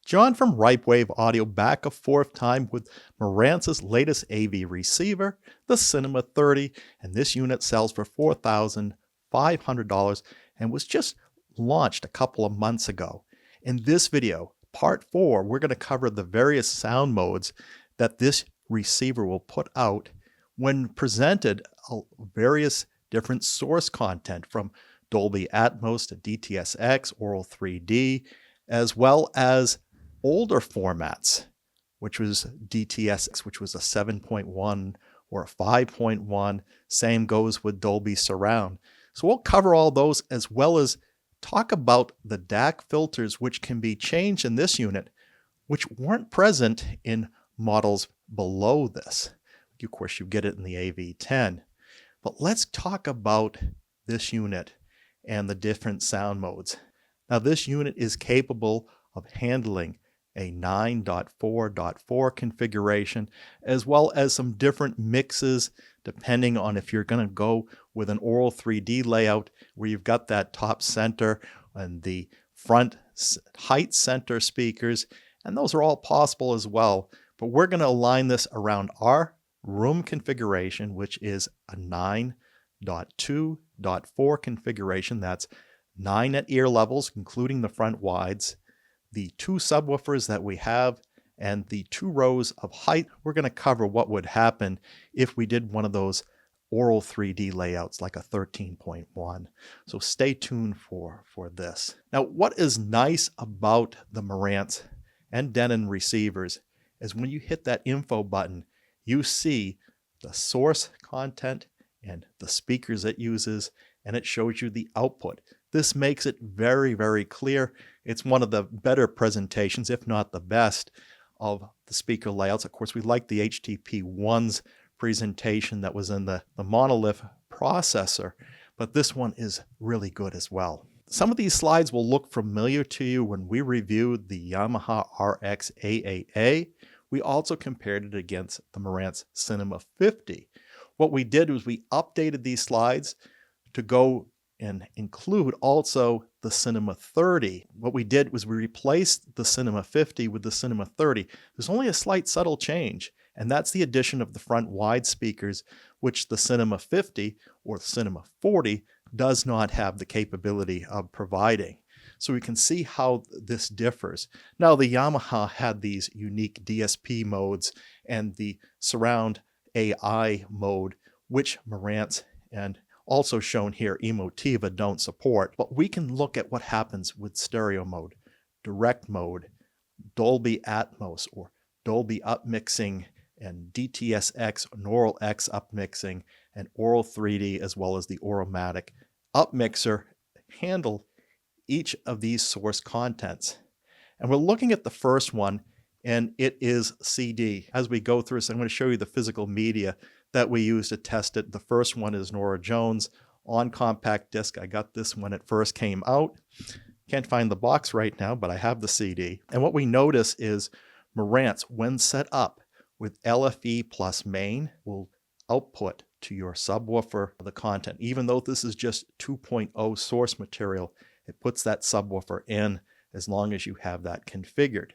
John from Ripewave Audio back a fourth time with Marantz's latest AV receiver, the Cinema 30, and this unit sells for $4,500 and was just launched a couple of months ago. In this video, part 4, we're going to cover the various sound modes that this receiver will put out when presented various different source content from Dolby Atmos to DTS-X, Aural 3D, as well as older formats, which was DTS, which was a 7.1 or a 5.1. Same goes with Dolby Surround. So we'll cover all those as well as talk about the DAC filters, which can be changed in this unit, which weren't present in models below this. Of course, you get it in the AV10. But let's talk about this unit and the different sound modes. Now, this unit is capable of handling a 9.4.4 configuration, as well as some different mixes, depending on if you're going to go with an Aural 3D layout, where you've got that top center and the front height center speakers, and those are all possible as well. But we're going to align this around our room configuration, which is a 9.2.4 configuration. That's 9 at ear levels, including the front wides, the 2 subwoofers that we have, and the 2 rows of height. We're going to cover what would happen if we did one of those Aural 3D layouts like a 13.1. So stay tuned for this. Now, what is nice about the Marantz and Denon receivers is when you hit that info button, you see the source content and the speakers it uses, and it shows you the output. This makes it very, very clear. It's one of the better presentations, if not the best, of the speaker layouts. Of course, we like the HTP1's presentation that was in the monolith processor, but this one is really good as well. Some of these slides will look familiar to you when we reviewed the Yamaha RX AAA. We also compared it against the Marantz Cinema 50. What we did was we updated these slides to go and include also the Cinema 30. What we did was we replaced the Cinema 50 with the Cinema 30. There's only a slight subtle change, and that's the addition of the front wide speakers, which the Cinema 50 or the Cinema 40 does not have the capability of providing. So we can see how this differs. Now, the Yamaha had these unique DSP modes and the surround AI mode, which Marantz and also shown here, Emotiva don't support. But we can look at what happens with stereo mode, direct mode, Dolby Atmos or Dolby Upmixing, and DTS-X, Neural X Upmixing, and Aural 3D, as well as the Auromatic Upmixer handle each of these source contents. And we're looking at the first one, and it is CD. As we go through this, I'm going to show you the physical media that we use to test it. The first one is Norah Jones on compact disc. I got this when it first came out. Can't find the box right now, but I have the CD. And what we notice is Marantz, when set up with LFE plus main, will output to your subwoofer the content. Even though this is just 2.0 source material, it puts that subwoofer in as long as you have that configured.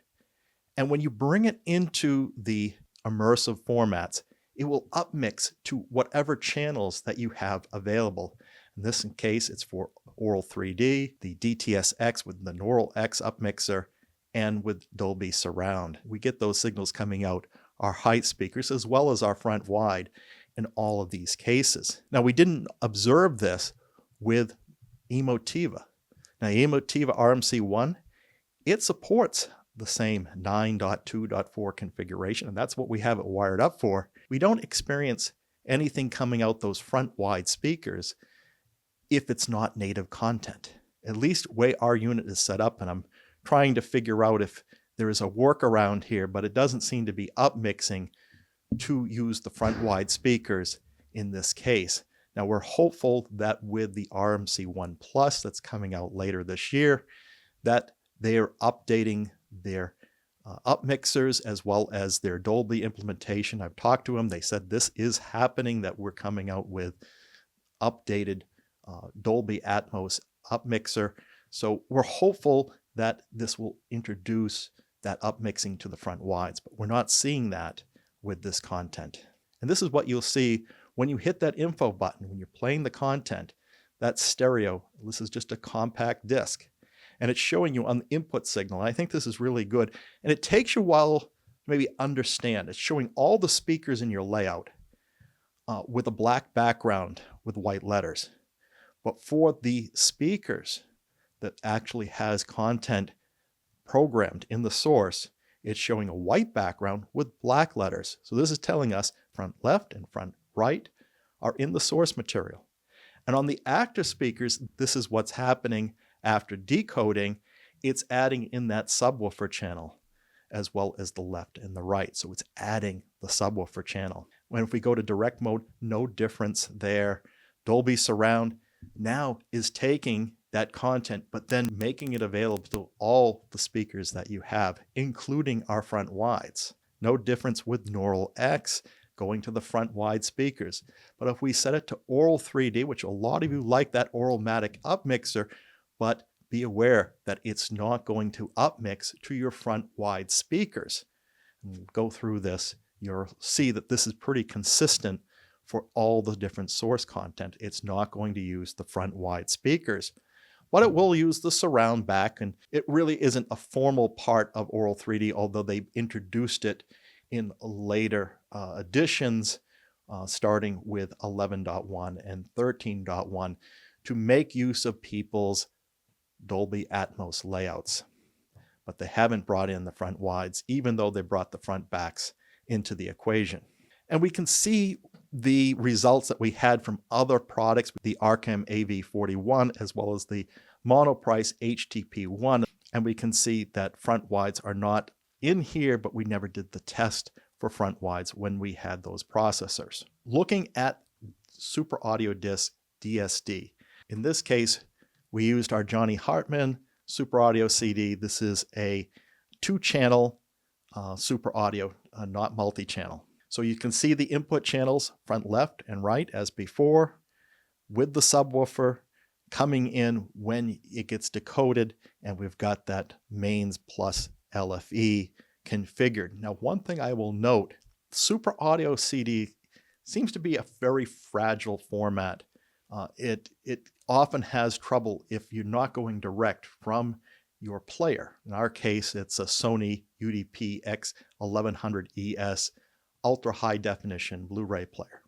And when you bring it into the immersive formats, it will upmix to whatever channels that you have available. In this case, it's for Aural 3D, the DTS-X with the Neural X upmixer, and with Dolby Surround. We get those signals coming out our height speakers as well as our front wide in all of these cases. Now, we didn't observe this with Emotiva. Now, Emotiva RMC1, it supports the same 9.2.4 configuration, and that's what we have it wired up for. We don't experience anything coming out those front wide speakers if it's not native content. At least the way our unit is set up, and I'm trying to figure out if there is a workaround here, but it doesn't seem to be upmixing to use the front wide speakers in this case. Now, we're hopeful that with the RMC1 Plus that's coming out later this year, that they are updating their upmixers as well as their Dolby implementation. I've talked to them. They said this is happening, that we're coming out with updated Dolby Atmos upmixer. So we're hopeful that this will introduce that upmixing to the front wides, but we're not seeing that with this content. And this is what you'll see when you hit that info button, when you're playing the content. That's stereo. This is just a compact disc, and it's showing you on the input signal. I think this is really good, and it takes you a while to maybe understand. It's showing all the speakers in your layout with a black background with white letters. But for the speakers that actually has content programmed in the source, it's showing a white background with black letters. So this is telling us front left and front right are in the source material. And on the active speakers, this is what's happening after decoding. It's adding in that subwoofer channel as well as the left and the right. So it's adding the subwoofer channel. When if we go to direct mode, no difference there. Dolby Surround now is taking that content, but then making it available to all the speakers that you have, including our front wides. No difference with Neural X going to the front wide speakers. But if we set it to Aural 3D, which a lot of you like that Auro-matic upmixer, but be aware that it's not going to upmix to your front wide speakers. And we'll go through this. You'll see that this is pretty consistent for all the different source content. It's not going to use the front wide speakers, but it will use the surround back, and it really isn't a formal part of Aural 3D, although they introduced it in later editions, starting with 11.1 and 13.1, to make use of people's Dolby Atmos layouts. But they haven't brought in the front wides, even though they brought the front backs into the equation. And we can see the results that we had from other products, the Arcam AV41, as well as the Monoprice HTP1. And we can see that front wides are not in here, but we never did the test for front wides when we had those processors. Looking at Super Audio Disc DSD, in this case, we used our Johnny Hartman Super Audio CD. This is a 2-channel Super Audio, not multi-channel. So you can see the input channels, front left and right as before, with the subwoofer coming in when it gets decoded, and we've got that mains plus LFE configured. Now, one thing I will note, Super Audio CD seems to be a very fragile format. It often has trouble if you're not going direct from your player. In our case, it's a Sony UDP X1100ES ultra high definition Blu-ray player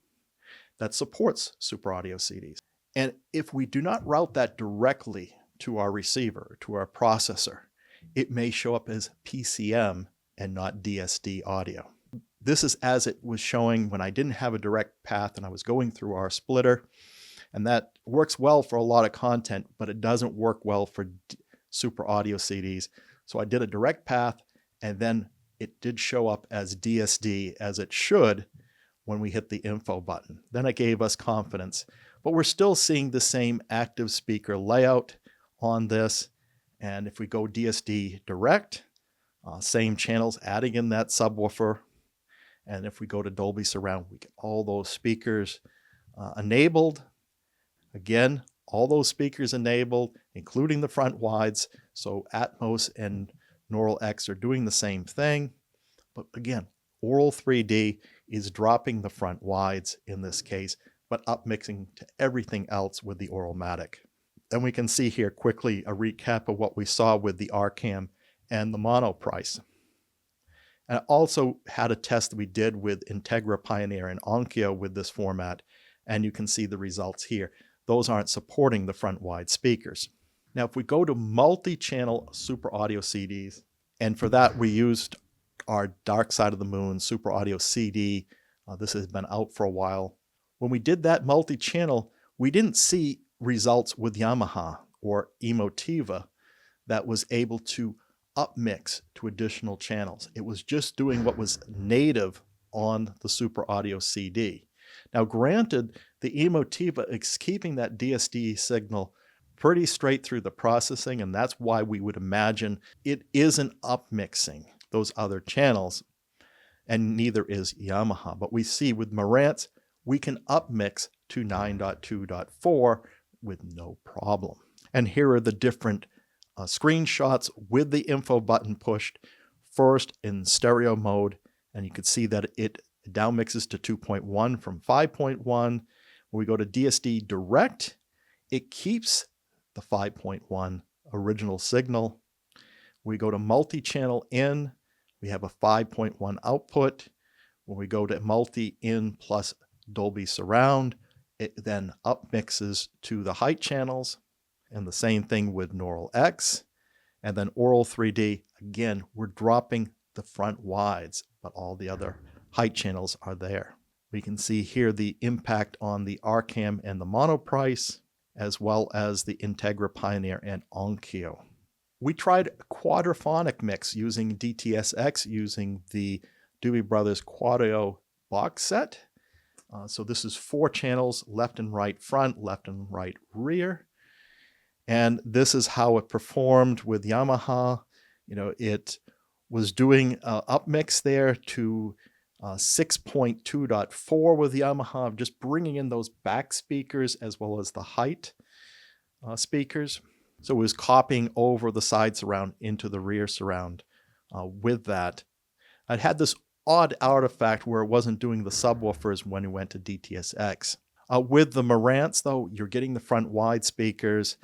that supports Super Audio CDs. And if we do not route that directly to our receiver, to our processor, it may show up as PCM and not DSD audio. This is as it was showing when I didn't have a direct path and I was going through our splitter. And that works well for a lot of content, but it doesn't work well for Super Audio CDs. So I did a direct path, and then it did show up as DSD, as it should when we hit the info button. Then it gave us confidence. But we're still seeing the same active speaker layout on this. And if we go DSD direct, same channels, adding in that subwoofer. And if we go to Dolby Surround, we get all those speakers enabled. Again, all those speakers enabled, including the front wides. So Atmos and Neural X are doing the same thing. But again, Aural 3D is dropping the front wides in this case, but upmixing to everything else with the Auro-matic. Then we can see here quickly a recap of what we saw with the Arcam and the Monoprice. And I also had a test that we did with Integra, Pioneer, and Onkyo with this format, and you can see the results here. Those aren't supporting the front wide speakers. Now, if we go to multi-channel Super Audio CDs, and for that we used our Dark Side of the Moon Super Audio CD. This has been out for a while. When we did that multi-channel, we didn't see results with Yamaha or Emotiva that was able to upmix to additional channels. It was just doing what was native on the Super Audio CD. Now, granted, the Emotiva is keeping that DSD signal pretty straight through the processing, and that's why we would imagine it isn't upmixing those other channels, and neither is Yamaha. But we see with Marantz, we can upmix to 9.2.4 with no problem. And here are the different screenshots with the info button pushed first in stereo mode, and you can see that it down mixes to 2.1 from 5.1. When we go to DSD Direct, it keeps the 5.1 original signal. We go to multi-channel in, we have a 5.1 output. When we go to multi-in plus Dolby Surround, it then upmixes to the height channels, and the same thing with Neural X. And then Aural 3D, again, we're dropping the front wides, but all the other height channels are there. We can see here the impact on the RCAM and the mono price, as well as the Integra Pioneer and Onkyo. We tried a quadrophonic mix using DTS-X, using the Doobie Brothers Quadro box set. So this is 4 channels, left and right front, left and right rear. And this is how it performed with Yamaha. It was doing upmix there to 6.2.4 with Yamaha, just bringing in those back speakers as well as the height speakers. So it was copying over the side surround into the rear surround with that. It had this odd artifact where it wasn't doing the subwoofers when we went to DTS-X. With the Marantz, though, you're getting the front wide speakers.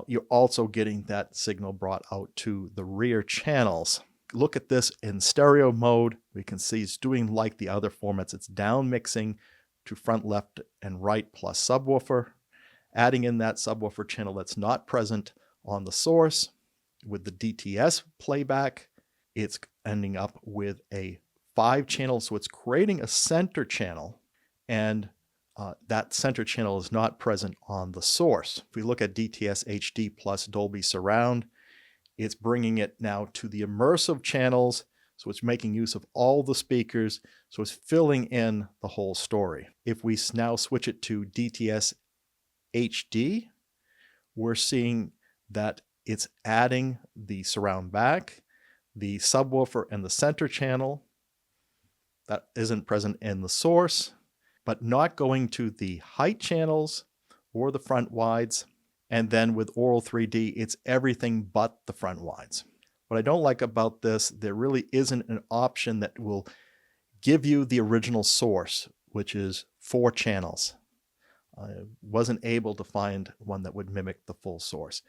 You're also getting that signal brought out to the rear channels. Look at this in stereo mode. We can see it's doing like the other formats. It's down mixing to front, left, and right plus subwoofer, adding in that subwoofer channel that's not present on the source. With the DTS playback, it's ending up with a 5 channel, so it's creating a center channel, and that center channel is not present on the source. If we look at DTS-HD plus Dolby Surround, it's bringing it now to the immersive channels, so it's making use of all the speakers, so it's filling in the whole story. If we now switch it to DTS-HD, we're seeing that it's adding the surround back, the subwoofer, and the center channel that isn't present in the source, but not going to the height channels or the front wides. And then with Aural 3D, it's everything but the front wides. What I don't like about this, there really isn't an option that will give you the original source, which is 4 channels. I wasn't able to find one that would mimic the full source.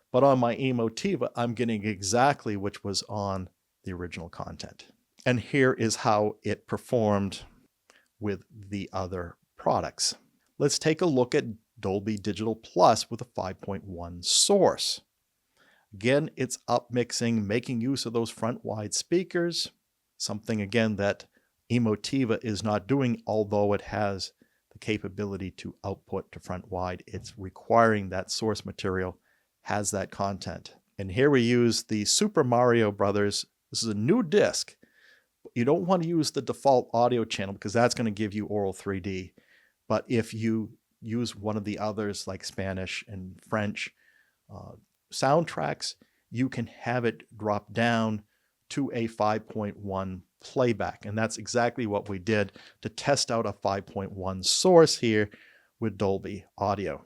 But on my Emotiva, I'm getting exactly which was on the original content. And here is how it performed with the other products. Let's take a look at Dolby Digital Plus with a 5.1 source. Again, it's upmixing, making use of those front wide speakers, something again that Emotiva is not doing, although it has the capability to output to front wide. It's requiring that source material has that content. And here we use the Super Mario Brothers. This is a new disc. You don't want to use the default audio channel because that's going to give you Aural 3D. But if you use one of the others like Spanish and French soundtracks, you can have it drop down to a 5.1 playback. And that's exactly what we did to test out a 5.1 source here with Dolby Audio.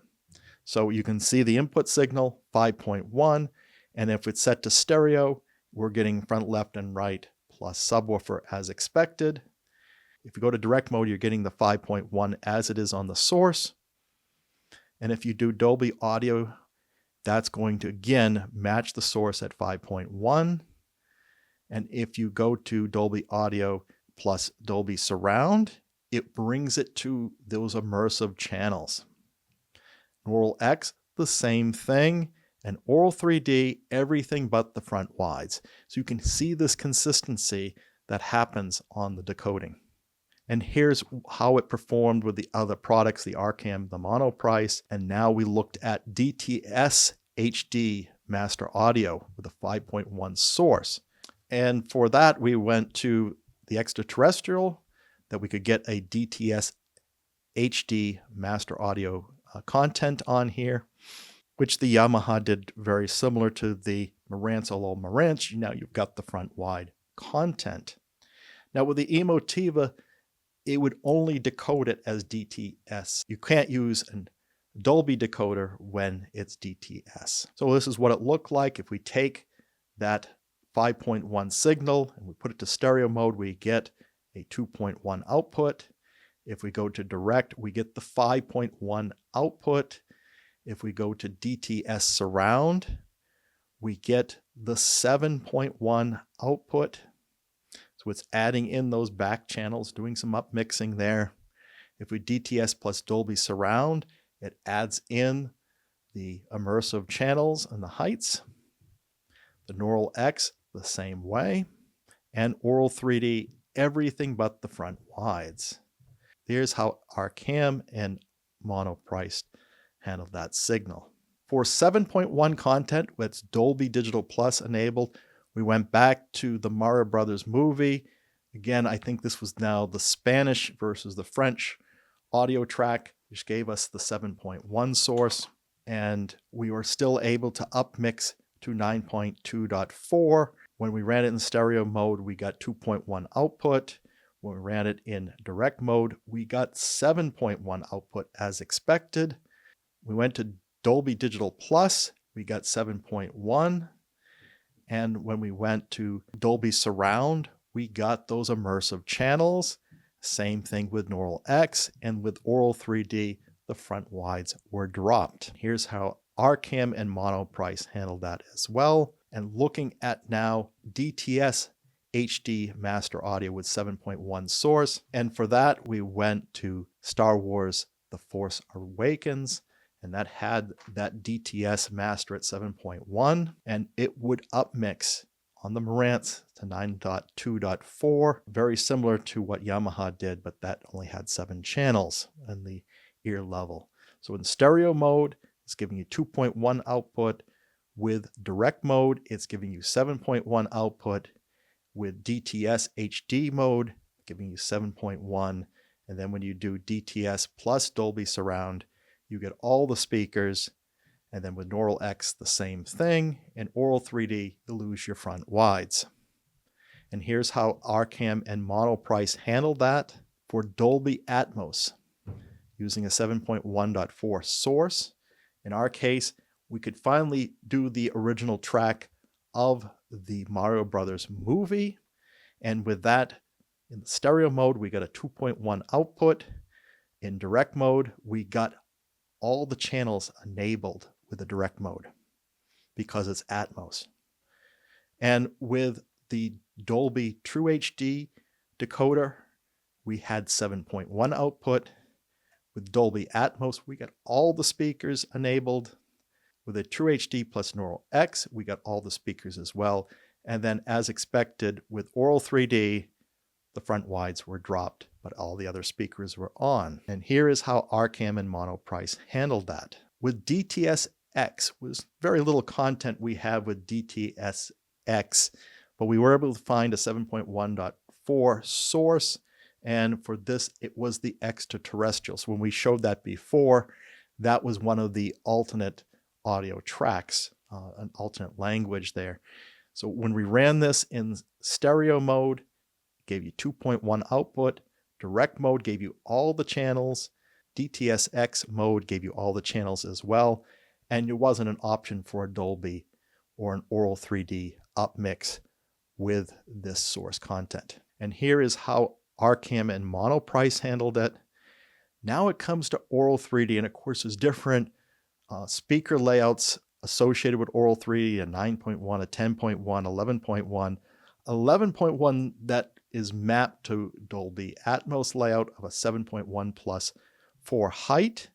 So you can see the input signal 5.1, and if it's set to stereo, we're getting front, left, and right plus subwoofer as expected. If you go to direct mode, you're getting the 5.1 as it is on the source. And if you do Dolby Audio, that's going to again match the source at 5.1. And if you go to Dolby Audio plus Dolby Surround, it brings it to those immersive channels. Neural X, the same thing. And Aural 3D, everything but the front wides. So you can see this consistency that happens on the decoding. And here's how it performed with the other products, the RCAM, the mono price. And now we looked at DTS-HD Master Audio with a 5.1 source. And for that, we went to the extraterrestrial, that we could get a DTS-HD Master Audio content on here, which the Yamaha did very similar to the Marantz. Although Marantz, now you've got the front wide content. Now with the Emotiva, it would only decode it as DTS. You can't use a Dolby decoder when it's DTS. So this is what it looked like if we take that 5.1 signal and we put it to stereo mode, we get a 2.1 output. If we go to direct, we get the 5.1 output. If we go to DTS surround, we get the 7.1 output. So it's adding in those back channels, doing some upmixing there. If we DTS plus Dolby surround, it adds in the immersive channels and the heights. The Neural X, the same way. And Aural 3D, everything but the front wides. Here's how our cam and monopriced handle that signal. For 7.1 content with Dolby Digital Plus enabled, we went back to the Mario Brothers movie. Again, I think this was now the Spanish versus the French audio track, which gave us the 7.1 source. And we were still able to upmix to 9.2.4. When we ran it in stereo mode, we got 2.1 output. When we ran it in direct mode, we got 7.1 output as expected. We went to Dolby Digital Plus, we got 7.1. And when we went to Dolby Surround, we got those immersive channels. Same thing with Neural X, and with Aural 3D, the front wides were dropped. Here's how our cam and monoprice handled that as well. And looking at now DTS-HD Master audio with 7.1 source. And for that, we went to Star Wars The Force Awakens, and that had that DTS Master at 7.1, and it would upmix on the Marantz to 9.2.4, very similar to what Yamaha did, but that only had 7 channels in the ear level. So in stereo mode, it's giving you 2.1 output. With direct mode, it's giving you 7.1 output. With DTS HD mode, giving you 7.1. And then when you do DTS plus Dolby Surround, you get all the speakers. And then with Neural X, the same thing. And Aural 3D, you lose your front wides. And here's how our cam and monoprice handled that. For Dolby Atmos, using a 7.1.4 source. In our case, we could finally do the original track of the Mario Brothers movie. And with that, in the stereo mode, we got a 2.1 output. In direct mode, we got all the channels enabled with the direct mode because it's Atmos. And with the Dolby True HD decoder, we had 7.1 output. With Dolby Atmos, we got all the speakers enabled. With a True HD plus Neural X, we got all the speakers as well. And then as expected, with Aural 3D, the front wides were dropped, but all the other speakers were on. And here is how our cam and monoprice handled that. With DTS-X, was very little content we have with DTS-X, but we were able to find a 7.1.4 source. And for this, it was the extraterrestrial. So when we showed that before, that was one of the alternate audio tracks, an alternate language there. So when we ran this in stereo mode, it gave you 2.1 output. Direct mode gave you all the channels. DTS-X mode gave you all the channels as well. And it wasn't an option for a Dolby or an Aural 3D upmix with this source content. And here is how our cam and monoprice handled it. Now it comes to Aural 3D, and of course there's different speaker layouts associated with Aural 3D, a 9.1, a 10.1, 11.1. 11.1 that is mapped to Dolby Atmos layout of a 7.1 plus 4 height,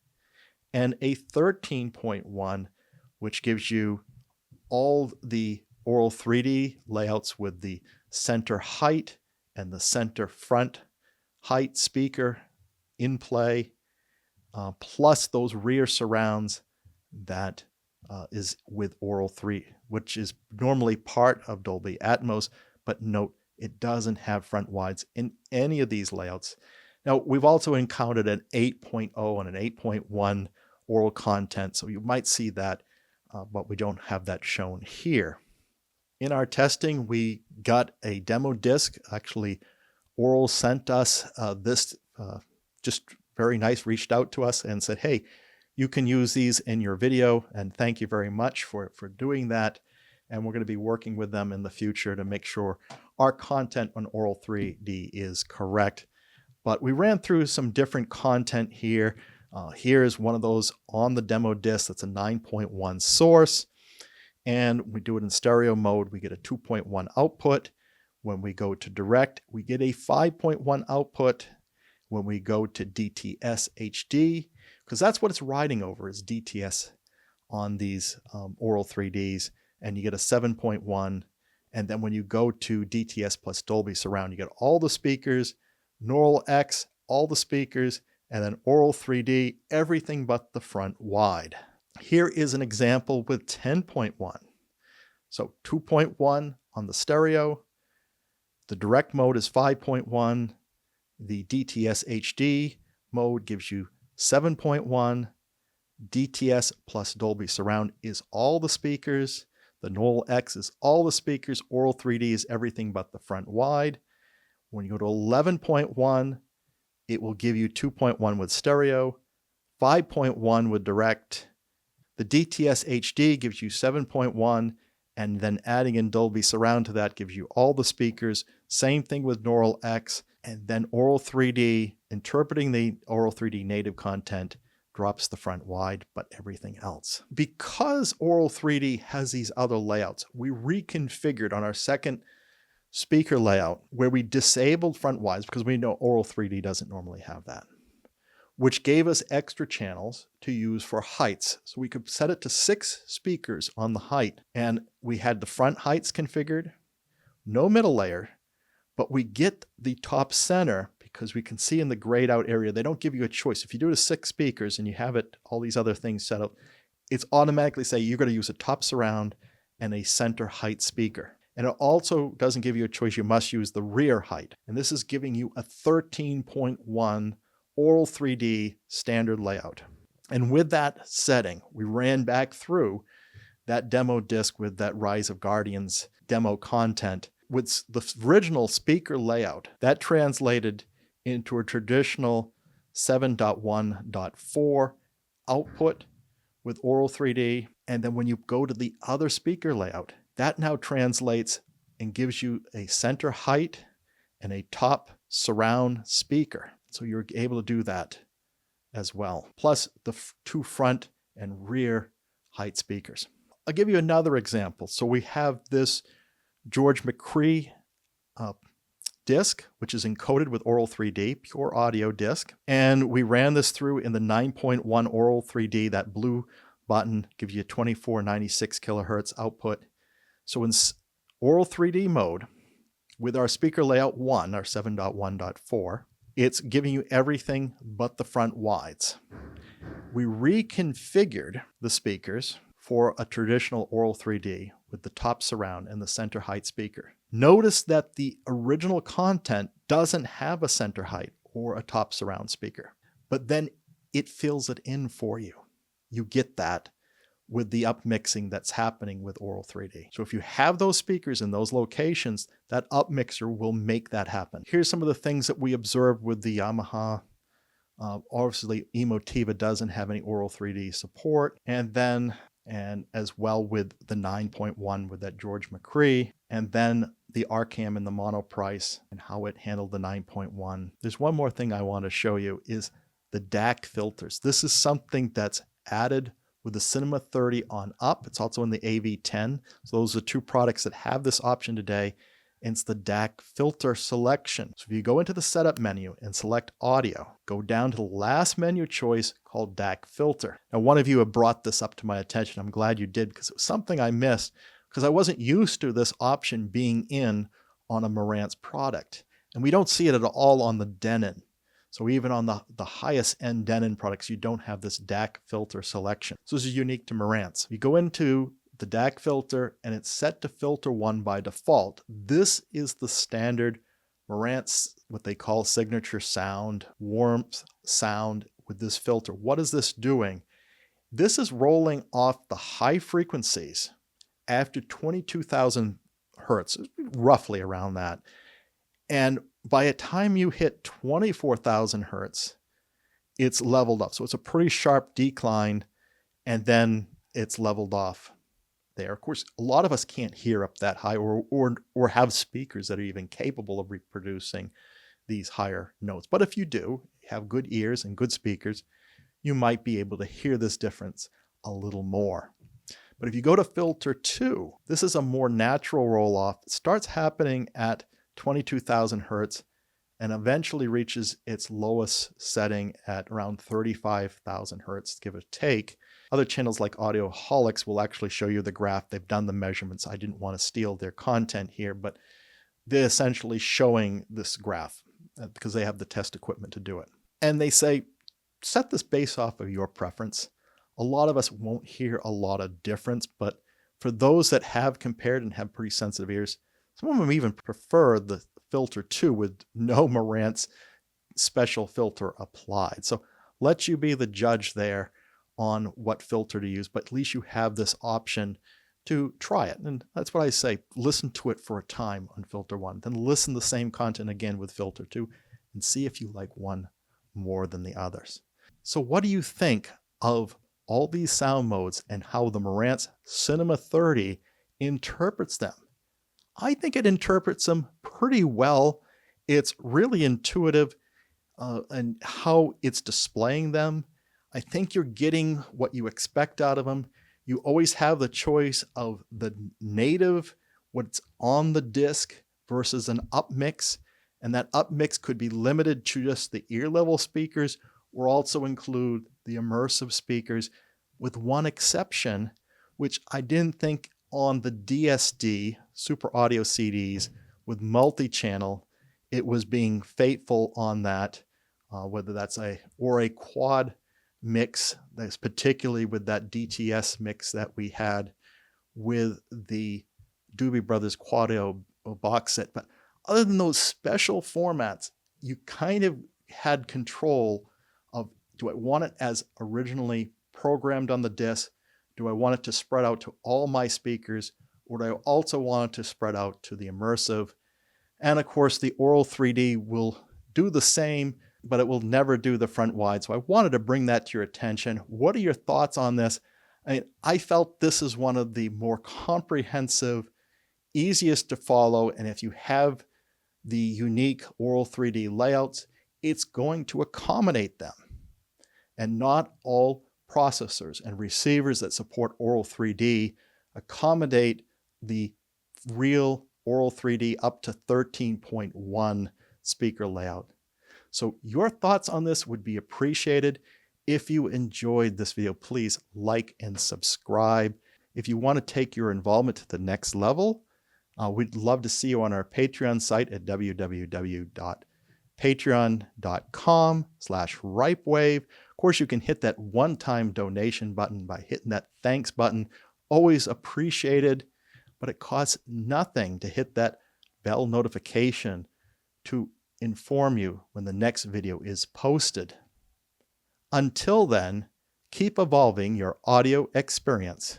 and a 13.1, which gives you all the Aural 3D layouts with the center height and the center front height speaker in play, plus those rear surrounds that is with Aural 3, which is normally part of Dolby Atmos, but note it doesn't have front wides in any of these layouts. Now, we've also encountered an 8.0 and an 8.1 Aural content, so you might see that, but we don't have that shown here. In our testing, we got a demo disc. Actually, Aural sent us this, just very nice, reached out to us and said, hey, you can use these in your video, and thank you very much for doing that. and we're going to be working with them in the future to make sure our content on Aural 3D is correct. But we ran through some different content here. Here's one of those on the demo disc. That's a 9.1 source. And we do it in stereo mode. We get a 2.1 output. When we go to direct, we get a 5.1 output. When we go to DTS-HD, because that's what it's riding over, is DTS on these Aural 3Ds, and you get a 7.1. And then when you go to DTS plus Dolby Surround, you get all the speakers, Neural X, all the speakers, and then Aural 3D, everything but the front wide. Here is an example with 10.1. So 2.1 on the stereo. The direct mode is 5.1. The DTS-HD mode gives you 7.1. DTS plus Dolby Surround is all the speakers. The Neural X is all the speakers. Aural 3D is everything but the front wide. When you go to 11.1, it will give you 2.1 with stereo, 5.1 with direct. The DTS-HD gives you 7.1, and then adding in Dolby Surround to that gives you all the speakers. Same thing with Neural X, and then Aural 3D, interpreting the Aural 3D native content, drops the front wide, but everything else. Because Aural 3D has these other layouts, we reconfigured on our second speaker layout where we disabled front wides, because we know Aural 3D doesn't normally have that, which gave us extra channels to use for heights. So we could set it to 6 speakers on the height, and we had the front heights configured, no middle layer, but we get the top center because we can see in the grayed out area, they don't give you a choice. If you do it to 6 speakers and you have it, all these other things set up, it's automatically say you're going to use a top surround and a center height speaker. And it also doesn't give you a choice. You must use the rear height. And this is giving you a 13.1 Aural 3D standard layout. And with that setting, we ran back through that demo disc with that Rise of Guardians demo content. With the original speaker layout, that translated into a traditional 7.1.4 output with Aural 3D. And then when you go to the other speaker layout, that now translates and gives you a center height and a top surround speaker. So you're able to do that as well. Plus the 2 front and rear height speakers. I'll give you another example. So we have this George McCree disc, which is encoded with Aural 3D, pure audio disc. And we ran this through in the 9.1 Aural 3D. That blue button gives you a 2496 kilohertz output. So in Aural 3D mode, with our speaker layout 1, our 7.1.4, it's giving you everything but the front wides. We reconfigured the speakers for a traditional Aural 3D with the top surround and the center height speaker. Notice that the original content doesn't have a center height or a top surround speaker, but then it fills it in for you. You get that with the upmixing that's happening with Aural 3D. So if you have those speakers in those locations, that upmixer will make that happen. Here's some of the things that we observed with the Yamaha. Obviously, Emotiva doesn't have any Aural 3D support. And as well with the 9.1 with that George McCree, and then the Arcam and the Monoprice and how it handled the 9.1. There's one more thing I want to show you is the DAC filters. This is something that's added with the Cinema 30 on up. It's also in the AV10. So those are 2 products that have this option today. And it's the DAC filter selection. So if you go into the setup menu and select audio, go down to the last menu choice called DAC filter. Now, one of you have brought this up to my attention. I'm glad you did, because it was something I missed because I wasn't used to this option being in on a Marantz product. And we don't see it at all on the Denon. So even on the highest end Denon products, you don't have this DAC filter selection. So this is unique to Marantz. You go into the DAC filter and it's set to filter 1 by default. This is the standard Marantz, what they call signature sound, warmth sound with this filter. What is this doing? This is rolling off the high frequencies after 22,000 hertz, roughly around that. And by the time you hit 24,000 hertz, it's leveled up. So it's a pretty sharp decline, and then it's leveled off there. Of course, a lot of us can't hear up that high or have speakers that are even capable of reproducing these higher notes. But if you do have good ears and good speakers, you might be able to hear this difference a little more. But if you go to filter 2, this is a more natural roll-off. It starts happening at 22,000 hertz and eventually reaches its lowest setting at around 35,000 hertz, give or take. Other channels like Audioholics will actually show you the graph. They've done the measurements. I didn't want to steal their content here, but they're essentially showing this graph because they have the test equipment to do it. And they say, set this based off of your preference. A lot of us won't hear a lot of difference, but for those that have compared and have pretty sensitive ears, some of them even prefer the filter 2 with no Marantz special filter applied. So let you be the judge there on what filter to use, but at least you have this option to try it. And that's what I say, listen to it for a time on filter 1, then listen to the same content again with filter 2 and see if you like one more than the others. So what do you think of all these sound modes and how the Marantz Cinema 30 interprets them? I think it interprets them pretty well. It's really intuitive and how it's displaying them. I think you're getting what you expect out of them. You always have the choice of the native, what's on the disc versus an upmix. And that upmix could be limited to just the ear level speakers or also include the immersive speakers, with one exception, which I didn't think on the DSD Super Audio CDs with multi-channel, it was being faithful on that, whether that's a quad mix, that's particularly with that DTS mix that we had with the Doobie Brothers Quadio box set. But other than those special formats, you kind of had control of, do I want it as originally programmed on the disc? Do I want it to spread out to all my speakers? Or do I also want it to spread out to the immersive? And of course, the Auro 3D will do the same, but it will never do the front wide. So I wanted to bring that to your attention. What are your thoughts on this? I mean, I felt this is one of the more comprehensive, easiest to follow. And if you have the unique Auro 3D layouts, it's going to accommodate them. And not all processors and receivers that support Auro 3D accommodate the real Auro 3D up to 13.1 speaker layout. So your thoughts on this would be appreciated. If you enjoyed this video, please like and subscribe. If you want to take your involvement to the next level, we'd love to see you on our Patreon site at www.patreon.com/Ripewave. Of course, you can hit that one-time donation button by hitting that thanks button. Always appreciated, but it costs nothing to hit that bell notification to inform you when the next video is posted. Until then, keep evolving your audio experience.